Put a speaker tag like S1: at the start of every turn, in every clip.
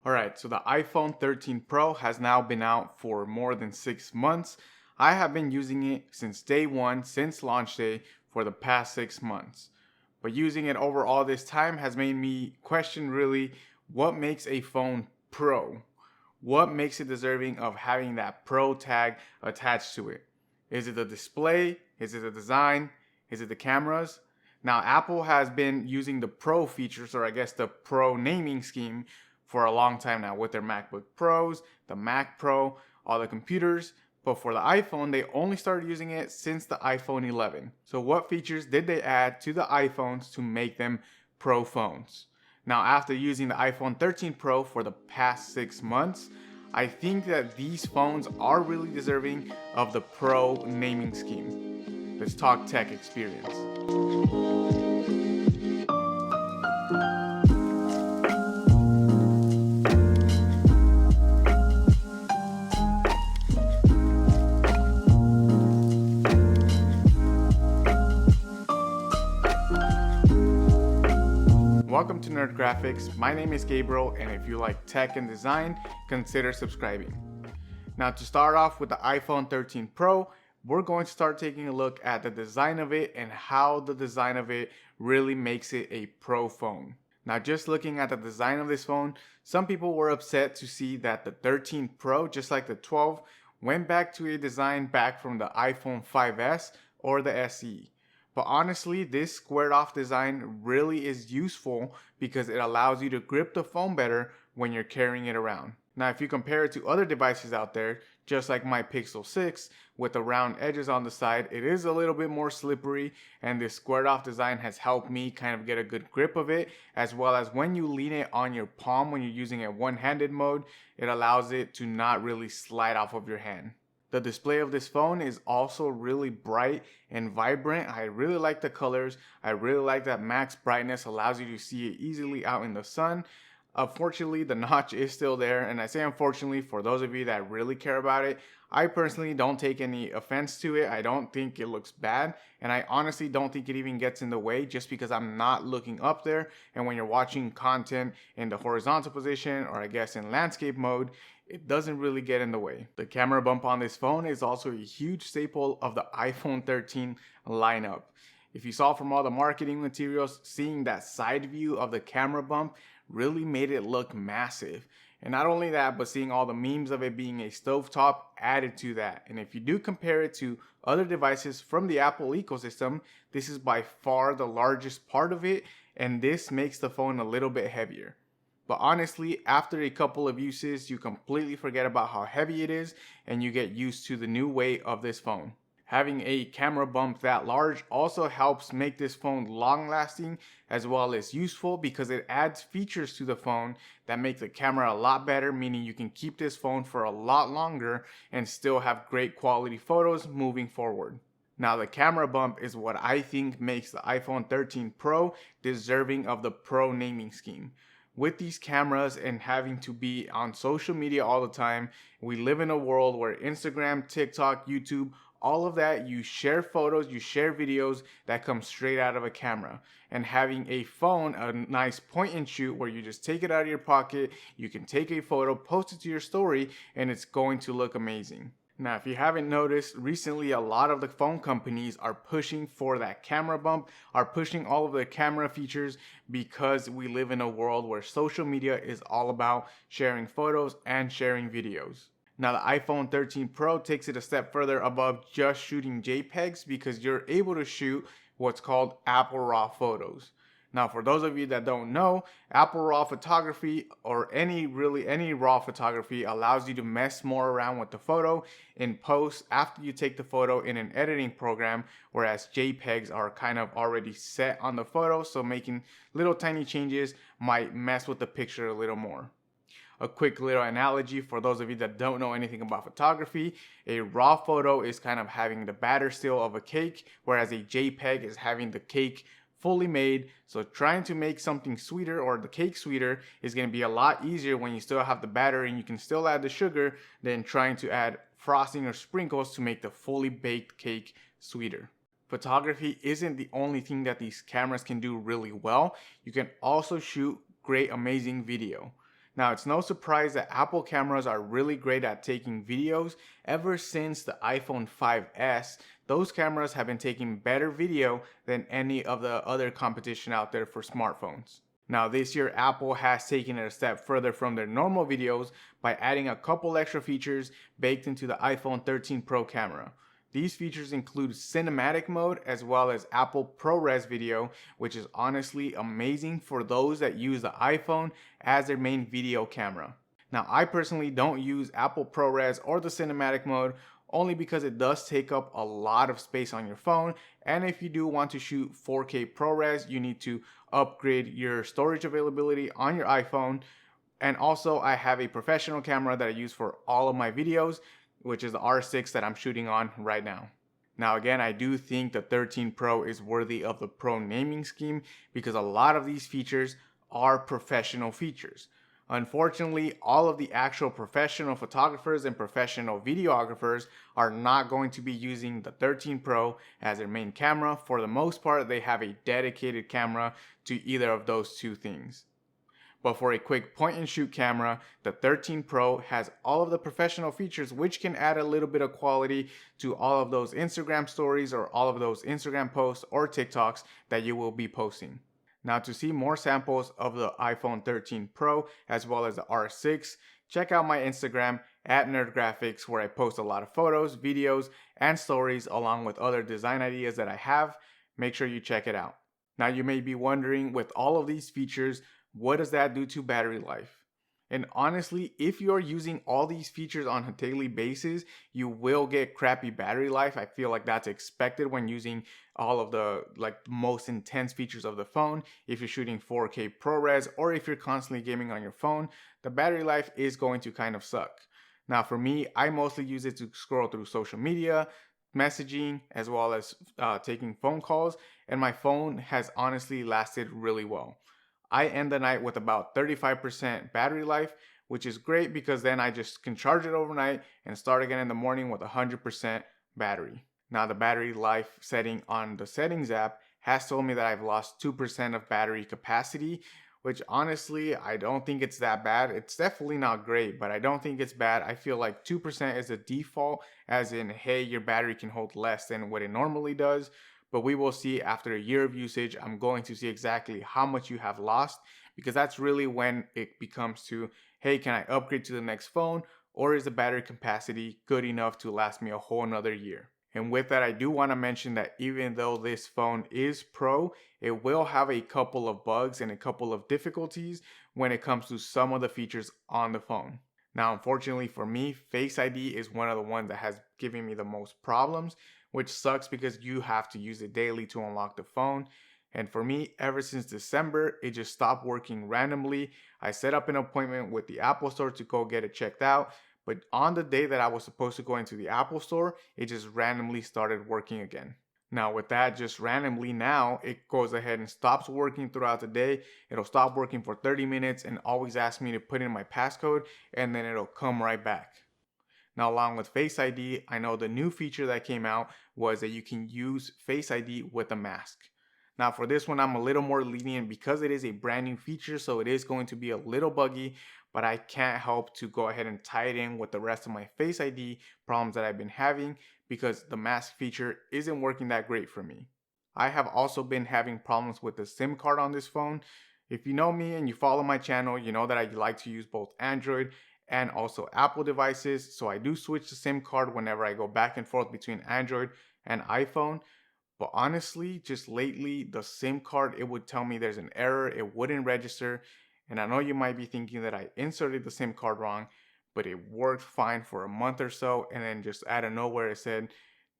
S1: Alright, so the iPhone 13 Pro has now been out for more than 6 months. I have been using it since day one, since launch day, for the past 6 months. But using it over all this time has made me question really what makes a phone Pro? What makes it deserving of having that Pro tag attached to it? Is it the display? Is it the design? Is it the cameras? Now, Apple has been using the Pro features, or I guess the Pro naming scheme, for a long time now with their MacBook Pros, the Mac Pro, all the computers. But for the iPhone, they only started using it since the iPhone 11. So what features did they add to the iPhones to make them Pro phones? Now, after using the iPhone 13 Pro for the past 6 months, I think that these phones are really deserving of the Pro naming scheme. Let's talk tech experience. Welcome to NERDGRAFX. My name is Gabriel, and if you like tech and design, consider subscribing. Now, to start off with the iPhone 13 Pro, we're going to start taking a look at the design of it and how the design of it really makes it a Pro phone. Now, just looking at the design of this phone, some people were upset to see that the 13 Pro, just like the 12, went back to a design back from the iPhone 5S or the SE. But honestly, this squared off design really is useful because it allows you to grip the phone better when you're carrying it around. Now, if you compare it to other devices out there, just like my Pixel 6 with the round edges on the side, it is a little bit more slippery, and this squared off design has helped me kind of get a good grip of it, as well as when you lean it on your palm when you're using it one-handed mode, it allows it to not really slide off of your hand. The display of this phone is also really bright and vibrant. I really like the colors. I really like that max brightness allows you to see it easily out in the sun. Unfortunately, the notch is still there, and I say unfortunately for those of you that really care about it. I personally don't take any offense to it. I don't think it looks bad, and I honestly don't think it even gets in the way just because I'm not looking up there. And when you're watching content in the horizontal position, or I guess in landscape mode, it doesn't really get in the way. The camera bump on this phone is also a huge staple of the iPhone 13 lineup. If you saw from all the marketing materials, seeing that side view of the camera bump really made it look massive. And not only that, but seeing all the memes of it being a stovetop added to that. And if you do compare it to other devices from the Apple ecosystem, this is by far the largest part of it, and this makes the phone a little bit heavier. But honestly, after a couple of uses, you completely forget about how heavy it is and you get used to the new weight of this phone. Having a camera bump that large also helps make this phone long lasting as well as useful because it adds features to the phone that make the camera a lot better, meaning you can keep this phone for a lot longer and still have great quality photos moving forward. Now, the camera bump is what I think makes the iPhone 13 Pro deserving of the Pro naming scheme. With these cameras and having to be on social media all the time, we live in a world where Instagram, TikTok, YouTube, all of that, you share photos, you share videos that come straight out of a camera. And having a phone, a nice point and shoot where you just take it out of your pocket, you can take a photo, post it to your story, and it's going to look amazing. Now, if you haven't noticed, recently a lot of the phone companies are pushing for that camera bump, are pushing all of their camera features because we live in a world where social media is all about sharing photos and sharing videos. Now, the iPhone 13 Pro takes it a step further above just shooting JPEGs because you're able to shoot what's called Apple RAW photos. Now, for those of you that don't know, Apple RAW photography or any RAW photography allows you to mess more around with the photo in post after you take the photo in an editing program, whereas JPEGs are kind of already set on the photo, so making little tiny changes might mess with the picture a little more. A quick little analogy for those of you that don't know anything about photography, a RAW photo is kind of having the batter still of a cake, whereas a JPEG is having the cake fully made. So trying to make something sweeter or the cake sweeter is going to be a lot easier when you still have the batter and you can still add the sugar than trying to add frosting or sprinkles to make the fully baked cake sweeter. Photography isn't the only thing that these cameras can do really well. You can also shoot great, amazing video. Now, it's no surprise that Apple cameras are really great at taking videos. Ever since the iPhone 5S, those cameras have been taking better video than any of the other competition out there for smartphones. Now, this year, Apple has taken it a step further from their normal videos by adding a couple extra features baked into the iPhone 13 Pro camera. These features include cinematic mode as well as Apple ProRes video, which is honestly amazing for those that use the iPhone as their main video camera. Now, I personally don't use Apple ProRes or the cinematic mode only because it does take up a lot of space on your phone, and if you do want to shoot 4K ProRes, you need to upgrade your storage availability on your iPhone. And also, I have a professional camera that I use for all of my videos, which is the R6 that I'm shooting on right now. Now again, I do think the 13 Pro is worthy of the Pro naming scheme because a lot of these features are professional features. Unfortunately, all of the actual professional photographers and professional videographers are not going to be using the 13 Pro as their main camera. For the most part, they have a dedicated camera to either of those two things. But for a quick point and shoot camera, the 13 Pro has all of the professional features, which can add a little bit of quality to all of those Instagram stories or all of those Instagram posts or TikToks that you will be posting. Now, to see more samples of the iPhone 13 Pro as well as the R6, check out my Instagram at NERDGRAFX, where I post a lot of photos, videos, and stories along with other design ideas that I have. Make sure you check it out. Now, you may be wondering, with all of these features, what does that do to battery life? And honestly, if you're using all these features on a daily basis, you will get crappy battery life. I feel like that's expected when using all of the most intense features of the phone. If you're shooting 4K ProRes or if you're constantly gaming on your phone, the battery life is going to kind of suck. Now for me, I mostly use it to scroll through social media, messaging, as well as taking phone calls, and my phone has honestly lasted really well. I end the night with about 35% battery life, which is great because then I just can charge it overnight and start again in the morning with 100% battery. Now the battery life setting on the settings app has told me that I've lost 2% of battery capacity, which honestly, I don't think it's that bad. It's definitely not great, but I don't think it's bad. I feel like 2% is a default, as in, hey, your battery can hold less than what it normally does. But we will see after a year of usage. I'm going to see exactly how much you have lost, because that's really when it becomes to, hey, can I upgrade to the next phone, or is the battery capacity good enough to last me a whole another year? And with that, I do want to mention that even though this phone is Pro, it will have a couple of bugs and a couple of difficulties when it comes to some of the features on the phone. Now, unfortunately for me, Face ID is one of the ones that has given me the most problems, which sucks because you have to use it daily to unlock the phone. And for me, ever since December, it just stopped working randomly. I set up an appointment with the Apple Store to go get it checked out, but on the day that I was supposed to go into the Apple Store, it just randomly started working again. Now with that, just randomly now, it goes ahead and stops working throughout the day. It'll stop working for 30 minutes and always ask me to put in my passcode, and then it'll come right back. Now, along with Face ID, I know the new feature that came out was that you can use Face ID with a mask. Now, for this one, I'm a little more lenient because it is a brand new feature, so it is going to be a little buggy, but I can't help to go ahead and tie it in with the rest of my Face ID problems that I've been having, because the mask feature isn't working that great for me. I have also been having problems with the SIM card on this phone. If you know me and you follow my channel, you know that I like to use both Android and also Apple devices, so I do switch the SIM card whenever I go back and forth between Android and iPhone. But honestly, just lately, the SIM card, it would tell me there's an error, it wouldn't register, and I know you might be thinking that I inserted the SIM card wrong, but it worked fine for a month or so, and then just out of nowhere it said,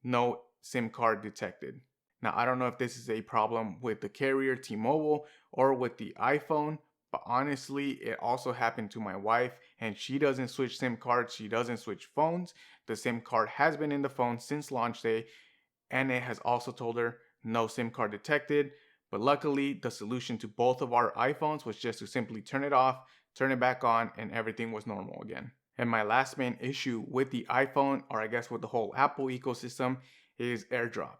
S1: no SIM card detected. Now, I don't know if this is a problem with the carrier T-Mobile or with the iPhone, but honestly, it also happened to my wife, and she doesn't switch SIM cards, she doesn't switch phones. The SIM card has been in the phone since launch day, and it has also told her no SIM card detected. But luckily, the solution to both of our iPhones was just to simply turn it off, turn it back on, and everything was normal again. And my last main issue with the iPhone, or I guess with the whole Apple ecosystem, is AirDrop.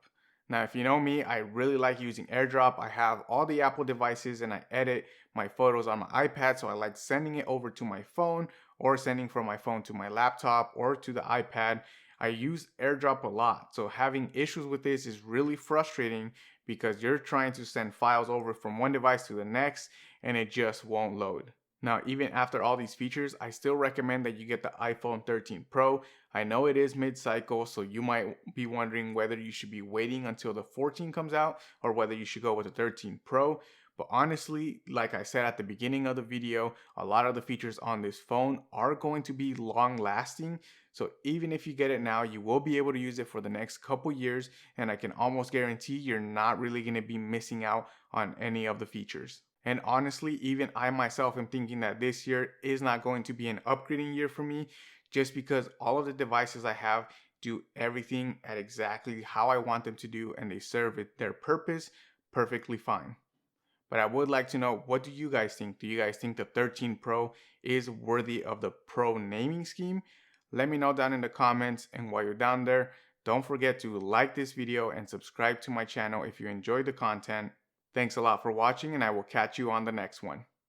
S1: Now, if you know me, I really like using AirDrop. I have all the Apple devices and I edit my photos on my iPad, so I like sending it over to my phone or sending from my phone to my laptop or to the iPad. I use AirDrop a lot, so having issues with this is really frustrating because you're trying to send files over from one device to the next and it just won't load. Now, even after all these features, I still recommend that you get the iPhone 13 Pro. I know it is mid-cycle, so you might be wondering whether you should be waiting until the 14 comes out or whether you should go with the 13 Pro. But honestly, like I said at the beginning of the video, a lot of the features on this phone are going to be long lasting. So even if you get it now, you will be able to use it for the next couple years, and I can almost guarantee you're not really going to be missing out on any of the features. And honestly, even I myself am thinking that this year is not going to be an upgrading year for me, just because all of the devices I have do everything at exactly how I want them to do, and they serve their purpose perfectly fine. But I would like to know, what do you guys think? Do you guys think the 13 Pro is worthy of the Pro naming scheme? Let me know down in the comments, and while you're down there, don't forget to like this video and subscribe to my channel if you enjoyed the content. Thanks a lot for watching, and I will catch you on the next one.